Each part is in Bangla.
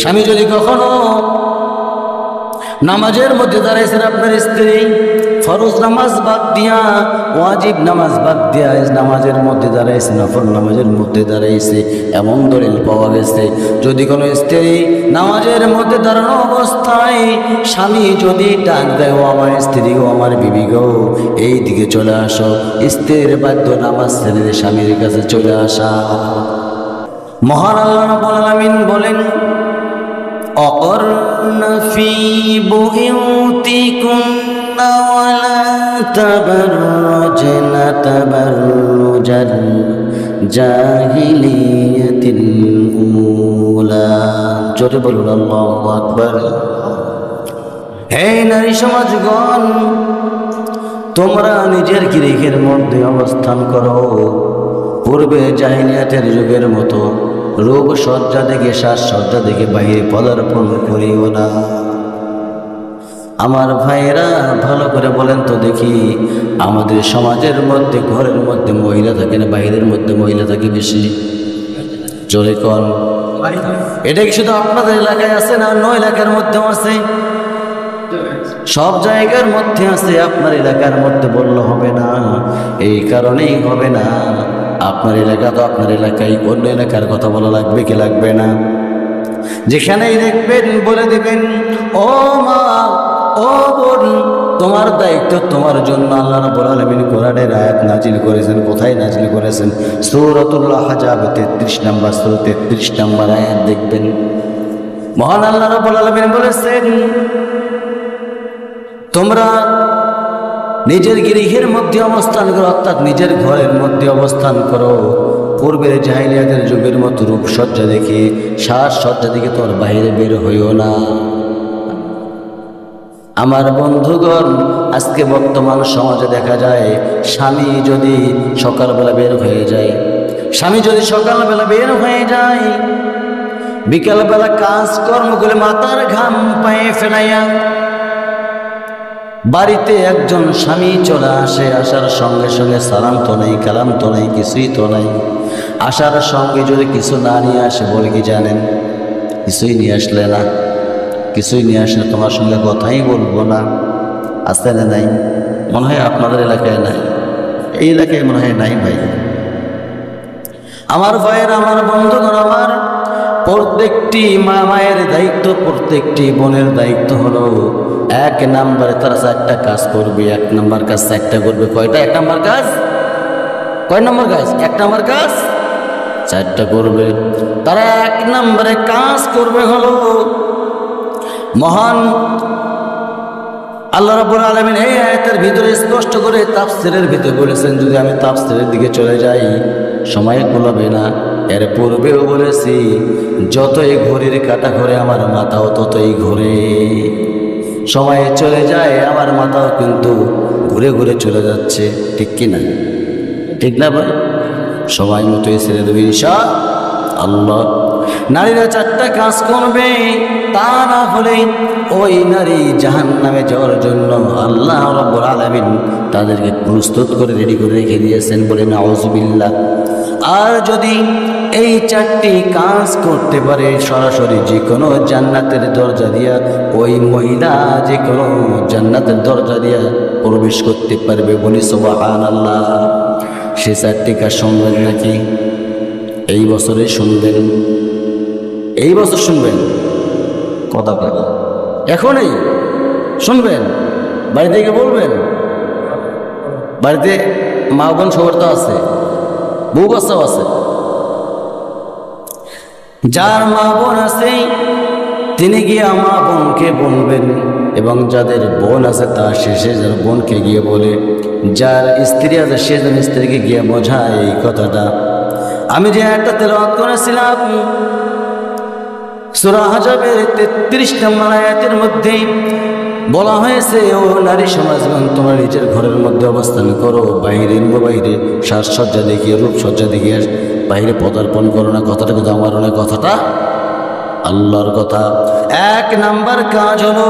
স্বামী যদি কখনো নামাজের মধ্যে দাঁড়াইছেন, আপনার স্ত্রী ফরজ নামাজ বাদ দিয়া ওয়াজিব নামাজ বাদ দিয়া নামাজের মধ্যে দাঁড়াইছে, নফল নামাজের মধ্যে দাঁড়াইছে, এমন দলিল পাওয়া গেছে যদি কোনো স্ত্রী নামাজের মধ্যে দাঁড়ানো অবস্থায় স্বামী যদি ডাক দেয়, ও আমার স্ত্রী, ও আমার বিবি গো, এই দিকে চলে আসো, স্ত্রীর বাধ্য নামাজ ছেড়ে স্বামীর কাছে চলে আসা। মহান আল্লাহ রাব্বুল আলামিন বলেন, أقرن في بيوتكن ولا تبرجن تبرج الجاهلية الأولى। জোরে বলুন আল্লাহু আকবার। হে নারী সমাজগণ, তোমরা নিজের গৃহের মধ্যে অবস্থান করো, পূর্বে জাহিলিয়াতের যুগের মতো রোগ সজ্জা দেখে সাজসজ্জা দেখে বাইরে পদার্পণ করিও না। আমার ভাইয়েরা ভালো করে বলেন তো দেখি, আমাদের সমাজের মধ্যে ঘরের মধ্যে মহিলা থাকে না বাইরের মধ্যে মহিলা থাকে বেশি? জোরে কন। এটা কি শুধু আপনাদের এলাকায় আছে না অন্য এলাকার মধ্যেও আছে? সব জায়গার মধ্যে আছে, আপনার এলাকার মধ্যে বললে হবে না। এই কারণেই হবে না, আপনার এলাকা তো আপনার এলাকায়, অন্য এলাকার কথা বলা লাগবে কি লাগবে না? যেখানেই দেখবেন বলে দেবেন, ও মা, ও বোন, তোমার দায়িত্ব, তোমার জন্য আল্লাহ রাব্বুল আলামিন কোরআনের আয়াত নাজিল করেছেন। কোথায় নাজিল করেছেন? সূরাতুল আহজাব 33 নম্বর সূরা 33 নম্বর আয়াত দেখবেন। মহান আল্লাহ রাব্বুল আলামিন বলেছেন, তোমরা নিজের গৃহের মধ্যে অবস্থান করো, অর্থাৎ নিজের ঘরের মধ্যে অবস্থান করো, পূর্বের জাহিলিয়াতের যুগের মতো রূপসজ্জা দেখে সাজসজ্জা দেখে তোমার বাইরে বের হইও না। আমার বন্ধুগণ, আজকে বর্তমান সমাজে দেখা যায়, স্বামী যদি সকালবেলা বের হয়ে যায়, বিকালবেলা কাজকর্ম করে মাথার ঘাম পায়ে ফেলাইয়া বাড়িতে একজন স্বামী চলে আসে, আসার সঙ্গে সঙ্গে সালাম তো নাই, কালাম তো নাই, কিছুই তো নাই। আসার সঙ্গে যদি কিছু না নিয়ে আসে, বলে কি জানেন, কিছুই নিয়ে আসলে না, কিছুই নিয়ে আসলে তোমার সঙ্গে কথাই বলবো না। আসতে না নাই? মনে হয় আপনাদের এলাকায় নাই, এই এলাকায় মনে হয় নাই। ভাই আমার ভাইয়ের, আমার বন্ধুগণ, আমার প্রত্যেকটি মায়ের দায়িত্ব, প্রত্যেকটি বোনের দায়িত্ব হলো, এক নম্বরে তারা 4টা কাজ করবে। 1 নম্বর কাজ 4টা করবে। কয়টা? 1 নম্বর কাজ, কয় নম্বর কাজ? 1 নম্বর কাজ 4টা করবে। তারা 1 নম্বরে কাজ করবে হলো, মহান আল্লাহ রাব্বুল আলামিন এই আয়াতের ভিতরে স্পষ্ট করে তাফসীরের ভিতরে বলেছেন, যদি আমি তাফসীরের দিকে চলে যাই সময় কুলাবে না। এর পূর্বেও বলেছি, যতই ঘড়ির কাঁটা ঘোরে আমার মাথাও ততই ঘোরে। সময় চলে যায়, আমার মাথাও কিন্তু ঘুরে ঘুরে চলে যাচ্ছে, ঠিক কি না? ঠিক না ভাই? সময় মতোই ছেড়ে দেবে ইনশাআল্লাহ। নারীরা 4টা কাজ করবে, তা না হলে ওই নারী জাহান্নামে যাওয়ার জন্য আল্লাহ রাব্বুল আলামিন তাদেরকে প্রস্তুত করে রেডি করে রেখে দিয়েছেন, বলে নাউযুবিল্লাহ। আর যদি এই 4টি কাজ করতে পারে, সরাসরি যে কোনো জান্নাতের দরজা দিয়া ওই মহিলা যে কোনো জান্নাতের দরজা দিয়া প্রবেশ করতে পারবে, বলি সুবহানাল্লাহ। সে 4টি কাজ শুনবেন নাকি? এই বছরে শুনবেন, এই বছর শুনবেন, কথা বলেন, এখনই শুনবেন, বাড়িতে গিয়ে বলবেন। বাড়িতে মা বোন সবার তো আছে, বউ বাচ্চাও আছে। যার মা বোন আছে তিনি গিয়ে মা বোনকে বলবেন, এবং যাদের বোন আছে তার শেষে যার বোনকে গিয়ে বলে, যার স্ত্রী আছে সে যেন স্ত্রীকে গিয়ে বোঝায় এই কথাটা। আমি যে একটা তেলাওয়াত করেছিলাম সূরা আহজাবের 33 নম্বর আয়াতের মধ্যে বলা হয়েছে, ও নারী সমাজগণ, তোমরা নিজের ঘরের মধ্যে অবস্থান করো, বাইরে সাজসজ্জা দেখিয়ে রূপসজ্জা দেখিয়ে বাইরে পদার্পণ করো না। কথাটা কিন্তু আমারও না, কথাটা আল্লাহর কথা। 1 নাম্বার কাজ হলো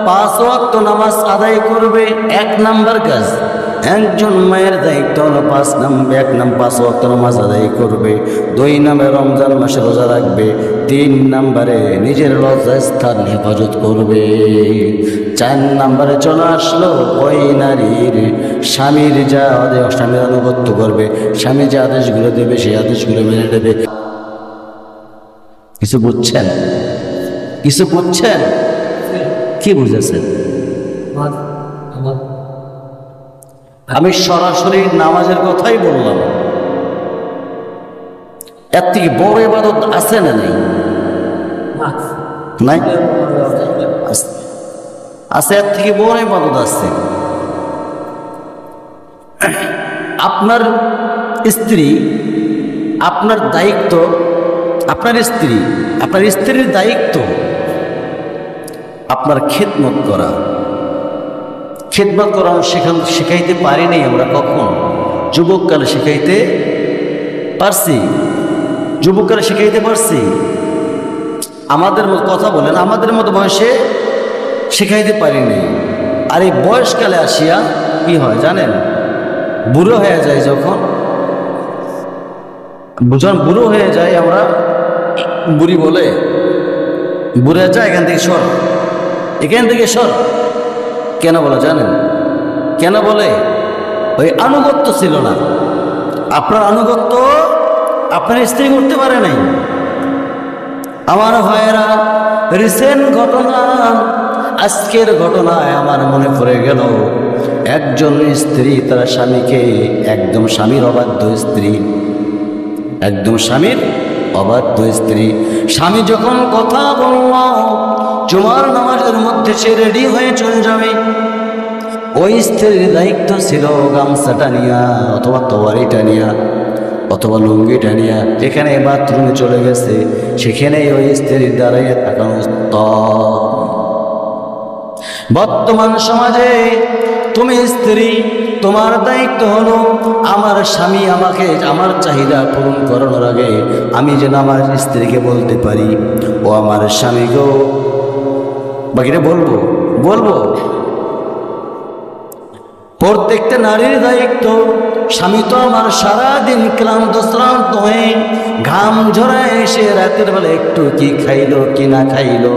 5 ওয়াক্ত নামাজ আদায় করবে। 1 নাম্বার কাজ, একজন মায়ের দায়িত্ব হলো 1 নাম্বার 5 ওয়াক্ত নামাজ আদায় করবে। 2 নম্বরে রমজান মাসে রোজা রাখবে। 3 নম্বরে নিজের লজ্জাস্থান হেফাজত করবে। 4 নম্বরে চলে আসলো ওই নারীর স্বামীর স্বামীর আনুগত্য করবে, স্বামী যে আদেশগুলো দেবে সেই আদেশগুলো মেনে নেবে। কিছু বুঝছেন? কিছু বুঝছেন? কি বুঝেছেন? আমি সরাসরি নামাজের কথাই বললাম। এর থেকে বড় ইবাদত আছে না নেই? নাই আছে, এর থেকে বড় ইবাদত আছে। আপনার স্ত্রী, আপনার দায়িত্ব, আপনার স্ত্রীর দায়িত্ব আপনার খেদমত করা। খেদমত করা শেখাইতে পারিনি আমরা কখন? যুবককালে শেখাইতে পারছি, যুবককালে শেখাইতে পারছি। আমাদের মতো কথা বলেন, আমাদের মতো বয়সে শেখাইতে পারিনি। আর এই বয়সকালে আসিয়া কি হয় জানেন? বুড়ো হয়ে যায় যখন বুড়ো হয়ে যায়, আমরা বুড়ি বলে, বুড়ে যায় এখান থেকে সর, এখান থেকে সর। কেন বলে জানেন? কেন বলে? ওই আনুগত্য ছিল না। আপনার আনুগত্য আপনার স্ত্রী করতে পারে নাই। আমার ভাইয়েরা, রিসেন্ট ঘটনা, আজকের ঘটনায় আমার মনে পড়ে গেল, একজন স্ত্রী তার স্বামীকে, একদম স্বামীর অবাধ্য স্ত্রী, একদম স্বামীর অবাধ্য স্ত্রী, স্বামী যখন কথা বলল জুমার নামাজের মধ্যে সে রেডি হয়ে চলে যাবে, ওই স্ত্রীর দায়িত্ব ছিল গামছাটা নিয়া অথবা তোয়ারিটা নিয়া অথবা লুঙ্গিটা নিয়া যেখানে বাথরুমে চলে গেছে সেখানে ওই স্ত্রীর দাঁড়াইয়ে থাকানো। বর্তমান সমাজে তুমি স্ত্রী, তোমার দায়িত্ব হলো আমার স্বামী আমাকে আমার চাহিদা পূরণ করানোর আগে আমি যেন আমার স্ত্রীকে বলতে পারি, ও আমার স্বামী গো, বাকিটা বলবো। প্রত্যেকটা নারীর দায়িত্ব, স্বামী তো আমার সারাদিন ক্লান্ত শ্রান্ত হয়ে ঘাম ঝরায় এসে রাতের বেলা একটু কি খাইলো কি না খাইলো,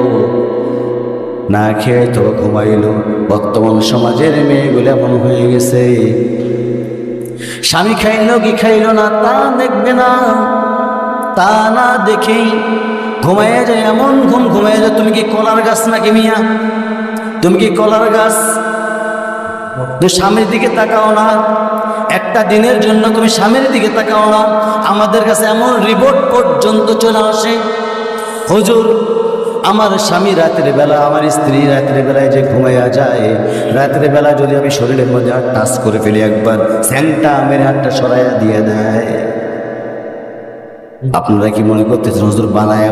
না খেয়ে তো ঘুমাইলো। বর্তমান সমাজের মেয়েগুলো এমন হয়ে গেছে, স্বামী খাইলো কি খাইলো না তা দেখবে না, তা না দেখেই ঘুমাইয়া যায়, এমন ঘুমাইয়া যায়। তুমি কি কলার গাছ নাকি মিয়া? তুমি কি কলার গাছ? তো স্বামীর দিকে তাকাও না, একটা দিনের জন্য তুমি স্বামীর দিকে তাকাও না। আমাদের কাছে এমন রিপোর্ট পর্যন্ত চলে আসে, হুজুর আমার স্বামী রাতের বেলা, আমার স্ত্রী রাতের বেলায় যে ঘুমাইয়া যায়, রাতের বেলা যদি আমি শরীরের মধ্যে হাত টাচ করে ফেলি একবার, স্যাংটা মেরে হাতটা সরাইয়া দিয়ে দেয়। আপনারা কি মনে করতেছেন হুজুর বানায়া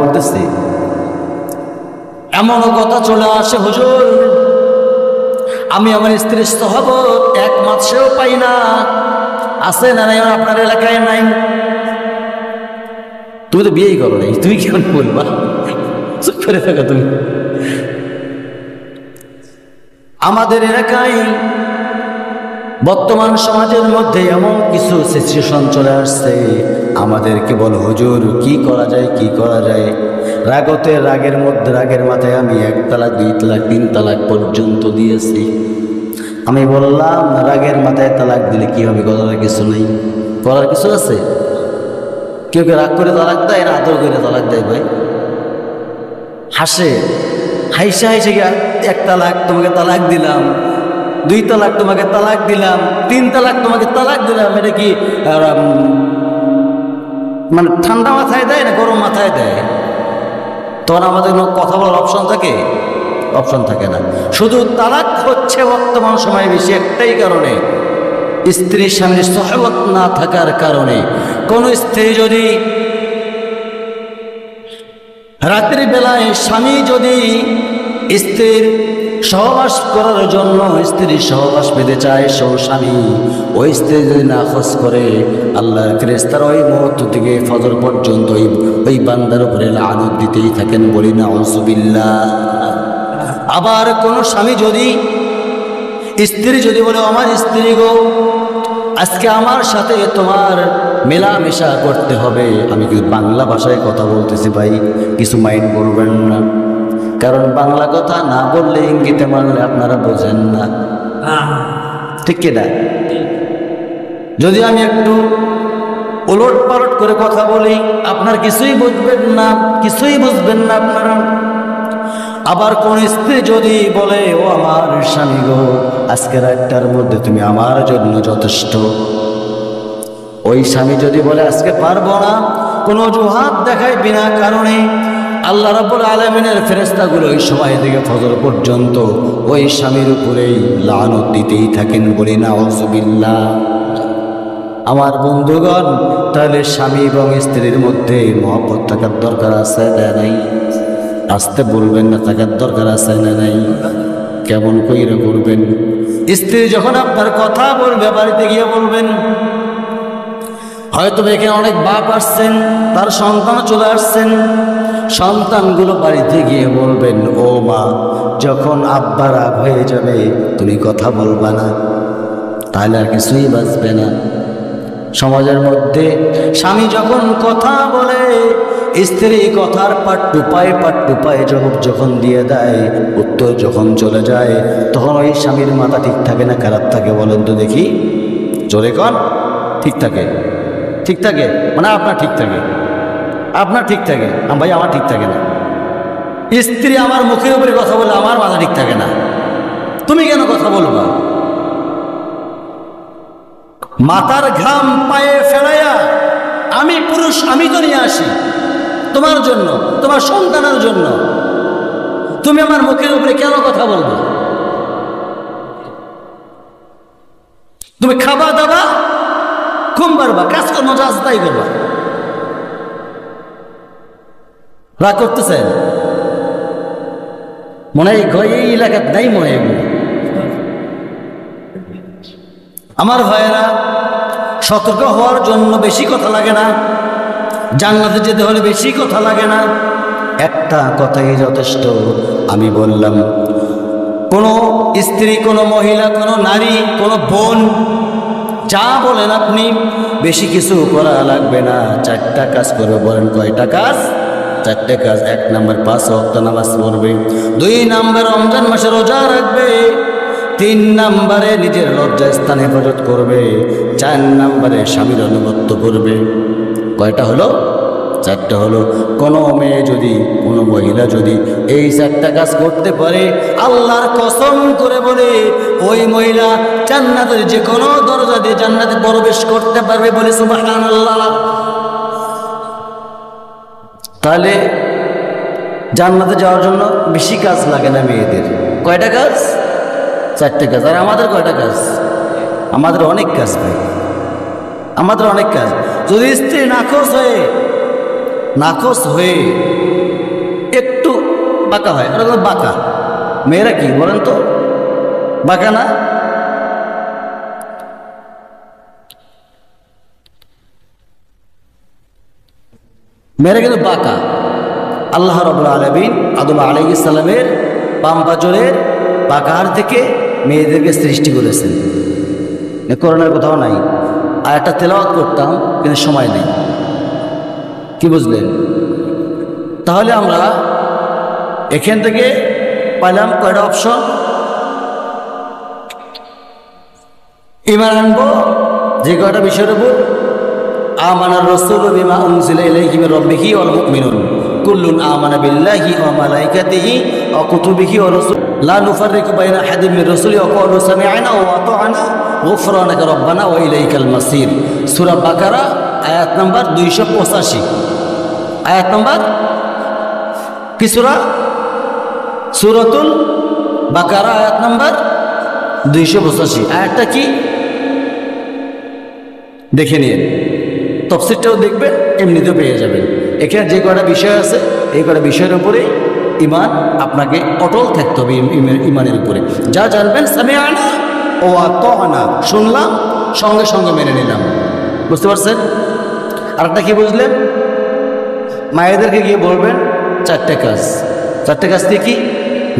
বলতেছে? এমনও কথা চলে আসে, হুজুর আমি আমার স্ত্রীর সহবত 1 মাসেও পাই না। আছে না নাই? আপনার এলাকায় নাই? তুমি তো বিয়েই করো নাই, তুমি কেমন বলবা? চুপ করে থাকো তুমি। আমাদের এলাকায় বর্তমান সমাজের মধ্যে এমন কিছু সিচুয়েশন চলে আসছে, আমাদেরকে বলো হুজুর কি করা যায়? রাগের মাথায় আমি 1 তালাক 2 তালাক 3 তালাক পর্যন্ত দিয়েছি। আমি বললাম রাগের মাথায় তালাক দিলে কি হবে? করার কিছু নেই। করার কিছু আছে? কেউ রাগ করে তালাক দেয় না আদর করে তালাক দেয়? ভাই হাসে গিয়া 1 তালাক তোমাকে তালাক দিলাম, 2 তালাক তোমাকে তালাক দিলাম, 3 তালাক তোমাকে তালাক দিলাম। এটা কি মানে ঠান্ডা মাথায় দেয় না গরম মাথায় দেয়? তখন আমাদের কথা বলার অপশন থাকে না। শুধু তালাক হচ্ছে বর্তমান সময়ে বেশি একটাই কারণে, স্ত্রীর স্বামীর সহবত না থাকার কারণে। কোন স্ত্রী যদি রাত্রি বেলায় স্বামী যদি স্ত্রীর সহবাস করার জন্য স্ত্রীর সহবাস পেতে চায়, স্বামী ওই স্ত্রী যদি নাফরমান করে, আল্লাহর ফেরেশতারা ওই মুহূর্ত থেকে ফজর পর্যন্ত ওই বান্দার উপরে লানত দিতেই থাকেন, বলি না আউযুবিল্লাহ। আবার কোন স্বামী যদি স্ত্রী যদি বলে, আমার স্ত্রী গো আজকে আমার সাথে তোমার মেলামেশা করতে হবে। আমি কিন্তু বাংলা ভাষায় কথা বলতেছি ভাই, কিছু মাইন্ড করবেন না, কারণ বাংলা কথা না বললে ইঙ্গিতে মারলে আপনারা বোঝেন না, ঠিক কিনা? যদি আমি একটু উলট পালট করে কথা বলি আপনার কিছুই বুঝবেন না, কিছুই বুঝবেন না আপনারা। আবার কোন স্ত্রী যদি বলে, ও আমার স্বামী গো, আজকে রাতটার মধ্যে তুমি আমার জন্য যথেষ্ট, ওই স্বামী যদি বলে আজকে পারবো না, কোনো অজুহাত দেখায় বিনা কারণে, আল্লাহ রাব্বুল আলামিনের ফেরেশতাগুলো ওই সময় থেকে ফজর পর্যন্ত ওই স্বামীর উপরেই লানত দিতেই থাকেন, বলি নাউযুবিল্লাহ। আমার বন্ধুগণ, তাহলে স্বামী এবং স্ত্রীর মধ্যে মহব্বত থাকার দরকার আছে না নাই? আসতে বলবেন না, থাকার দরকার আছে না নাই? কেমন কইরা করবেন? স্ত্রী যখন আপনার কথা বলবে, বাড়িতে গিয়ে বলবেন, হয়তো এখানে অনেক বাপ আসছেন, তার সন্তান চলে আসছেন, সন্তানগুলো বাড়িতে গিয়ে বলবেন, ও মা, যখন আব্বা রাগ হয়ে যাবে তুমি কথা বলবা না, তাহলে আর কিছুই বাঁচবে না। সমাজের মধ্যে স্বামী যখন কথা বলে, স্ত্রী কথার পাট্টু পায়ে জবাব যখন দিয়ে দেয়, উত্তর যখন চলে যায়, তখন ওই স্বামীর মাথা ঠিক থাকে না খারাপ থাকে? বলেন তো দেখি, জোরে কন। ঠিক থাকে, ঠিক থাকে মানে আপনার ঠিক থাকে, আপনার ঠিক থাকে, ভাই আমার ঠিক থাকে না। স্ত্রী আমার মুখের উপরে কথা বলে আমার মাথা ঠিক থাকে না, তুমি কেন কথা বলবা? মাথার ঘাম পায়ে ফেলাইয়া আমি পুরুষ, আমি তো নিয়ে আসি তোমার জন্য, তোমার সন্তানের জন্য, তুমি আমার মুখের উপরে কেন কথা বলবা? তুমি খাবা দাবা, ঘুম পারবা, কাজকর্ম যাই করবা, রাগ করতেছেন মনে হয় এই এলাকার নাই মনে হয়। আমার ভাইয়েরা, সতর্ক হওয়ার জন্য বেশি কথা লাগে না, জান্নাতে যেতে হলে বেশি কথা লাগে না, একটা কথাই যথেষ্ট। আমি বললাম, কোনো স্ত্রী, কোনো মহিলা, কোনো নারী, কোনো বোন, যা বলেন আপনি, বেশি কিছু করা লাগবে না, 4টা কাজ করবে। বলেন কয়টা কাজ? 4টে কাজ। 1 নাম্বার 5 ওয়াক্ত নামাজ পড়বে, 2 নাম্বার রমজান মাসে রোজা রাখবে, 3 নাম্বারে নিজের লজ্জা স্থান হেফাজত করবে, 4 নাম্বারে স্বামীর আনুগত্য করবে। কয়টা হলো? 4টা হলো। কোনো মেয়ে যদি, কোনো মহিলা যদি এই 4টা কাজ করতে পারে, আল্লাহর কসম করে বলে ওই মহিলা জান্নাতের যে কোনো দরজা দিয়ে জান্নাতে প্রবেশ করতে পারবে, বলে সুবহানাল্লাহ। তাহলে জান্নাতে যাওয়ার জন্য বেশি কাজ লাগে না মেয়েদের। কয়টা কাজ? 4টে কাজ। আর আমাদের কয়টা কাজ? আমাদের অনেক কাজ ভাই, আমাদের অনেক কাজ। যদি স্ত্রী নাখোশ হয়ে একটু বাঁকা হয়, ওরা বাঁকা মেয়েরা, কি বলেন তো, বাঁকা না? মেয়েরা কিন্তু বাঁকা। আল্লাহ রাব্বুল আলামিন আদম আলাইহিস সালামের বাম পাজরের বাঁকার থেকে মেয়েদেরকে সৃষ্টি করেছেন। কোরআনের কোথাও নাই। আর একটা তেলাওয়াত করতাম, কিন্তু সময় নেই। কি বুঝলেন? তাহলে আমরা এখান থেকে পাইলাম কয়টা অপশন? ঈমান আনবো যে কয়টা বিষয়ের উপর, আমানার রাসূলু বিমা উনজিলা ইলাইহি মির রাব্বিহি ওয়াল মুমিনুন কুল্লুন আমানা বিল্লাহি ওয়া মালাইকাতিহি ওয়া কুতুবিহি ওয়া রাসূলিহি লা নুফাররিকু বাইনা আহাদিন মির রাসূলিহি ওয়া ক্বালু সামি'না ওয়া আতা'না গুফরানাকা রাব্বানা ওয়া ইলাইকাল মাসির। সূরা বাকারা আয়াত নাম্বার 285। আয়াত নাম্বার কি সূরা? সূরাতুল বাকারা আয়াত নাম্বার 285। আয়াতটা কি দেখে নিন, তাফসীরটাও দেখবেন, এমনিতেও পেয়ে যাবেন। এখানে যে কয়টা বিষয় আছে, এই কয়টা বিষয়ের উপরে ঈমান আপনাকে অটল থাকতে হবে। ঈমানের উপরে যা জানবেন, সামি'না ও আতা'না, শুনলাম সঙ্গে সঙ্গে মেনে নিলাম। বুঝতে পারছেন? আরেকটা কি বুঝলেন? মায়েদেরকে গিয়ে বলবেন 4টে কাজ। 4টে কাজ কি?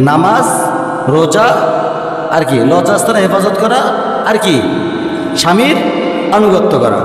নামাজ, রোজা, আর কি লজ্জাস্থানে হেফাজত করা, আর কি স্বামীর আনুগত্য করা।